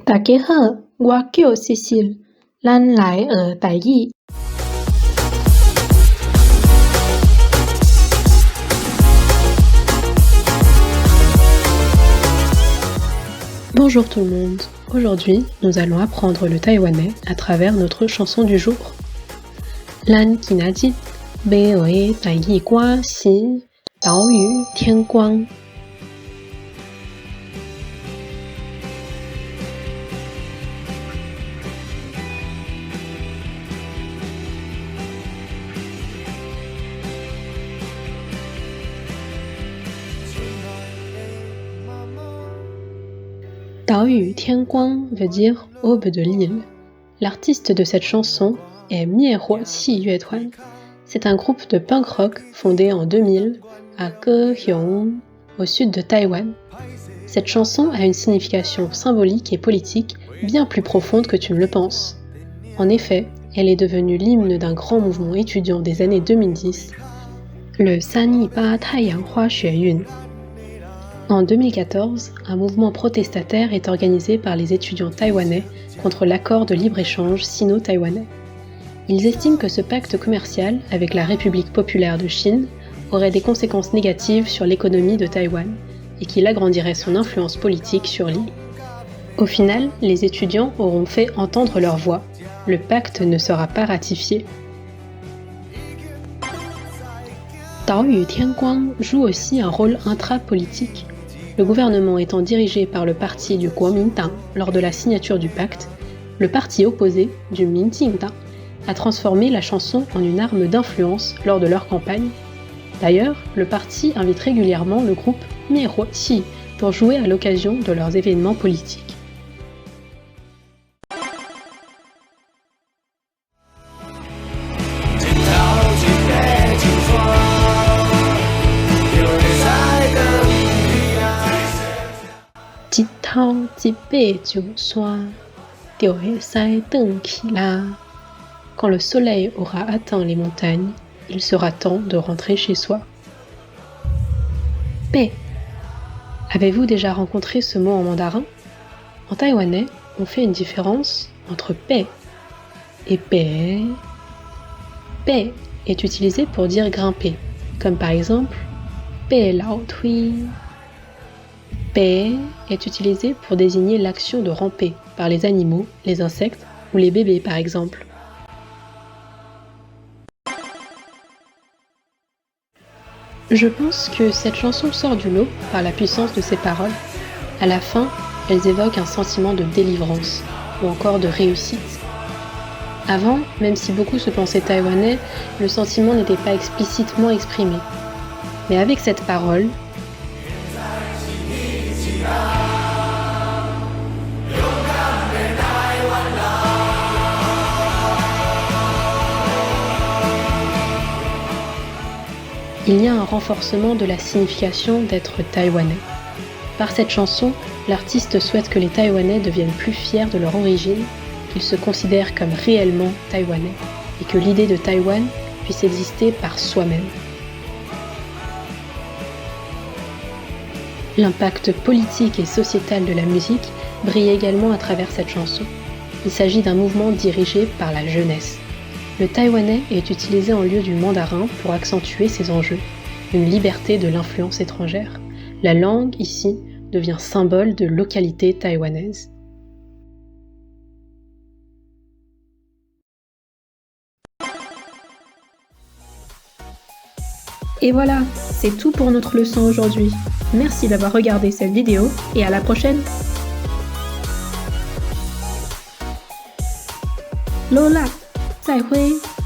大家好，我叫 Cecile， 咱来学台语。Bonjour tout le monde. Aujourd'hui, nous allons apprendre le taïwanais à travers notre chanson du jour. Lan Kinajit, Beoe Taiyi Gua Si, Dao Yu Tian Guang. Dao Yu Tian Guang veut dire aube de l'île. L'artiste de cette chanson est Miehuo Qi Yue Tuan. C'est un groupe de punk rock fondé en 2000 à Kaohsiung, au sud de Taïwan. Cette chanson a une signification symbolique et politique bien plus profonde que tu ne le penses. En effet, elle est devenue l'hymne d'un grand mouvement étudiant des années 2010, le Sanyiba Taiyang Xueyun. En 2014, un mouvement protestataire est organisé par les étudiants taïwanais contre l'accord de libre-échange sino-taïwanais. Ils estiment que ce pacte commercial avec la République populaire de Chine aurait des conséquences négatives sur l'économie de Taïwan et qu'il agrandirait son influence politique sur l'île. Au final, les étudiants auront fait entendre leur voix. Le pacte ne sera pas ratifié. Dao Yu Tian Guang joue aussi un rôle intra-politique. Le gouvernement étant dirigé par le parti du Kuomintang lors de la signature du pacte, le parti opposé, du Minjingdang, a transformé la chanson en une arme d'influence lors de leur campagne. D'ailleurs, le parti invite régulièrement le groupe Miehuo Qi pour jouer à l'occasion de leurs événements politiques. Quand le soleil aura atteint les montagnes, il sera temps de rentrer chez soi. Paix. Avez-vous déjà rencontré ce mot en mandarin? En taïwanais, on fait une différence entre paix et paix. Paix est utilisé pour dire grimper, comme par exemple paix lao tui. Paix est utilisé pour désigner l'action de ramper par les animaux, les insectes ou les bébés par exemple. Je pense que cette chanson sort du lot par la puissance de ses paroles. À la fin, elles évoquent un sentiment de délivrance ou encore de réussite. Avant, même si beaucoup se pensaient taïwanais, le sentiment n'était pas explicitement exprimé. Mais avec cette parole, il y a un renforcement de la signification d'être taïwanais. Par cette chanson, l'artiste souhaite que les Taïwanais deviennent plus fiers de leur origine, qu'ils se considèrent comme réellement taïwanais et que l'idée de Taïwan puisse exister par soi-même. L'impact politique et sociétal de la musique brille également à travers cette chanson. Il s'agit d'un mouvement dirigé par la jeunesse. Le taïwanais est utilisé en lieu du mandarin pour accentuer ses enjeux, une liberté de l'influence étrangère. La langue, ici, devient symbole de localité taïwanaise. Et voilà, c'est tout pour notre leçon aujourd'hui. Merci d'avoir regardé cette vidéo et à la prochaine. Lola, 再会。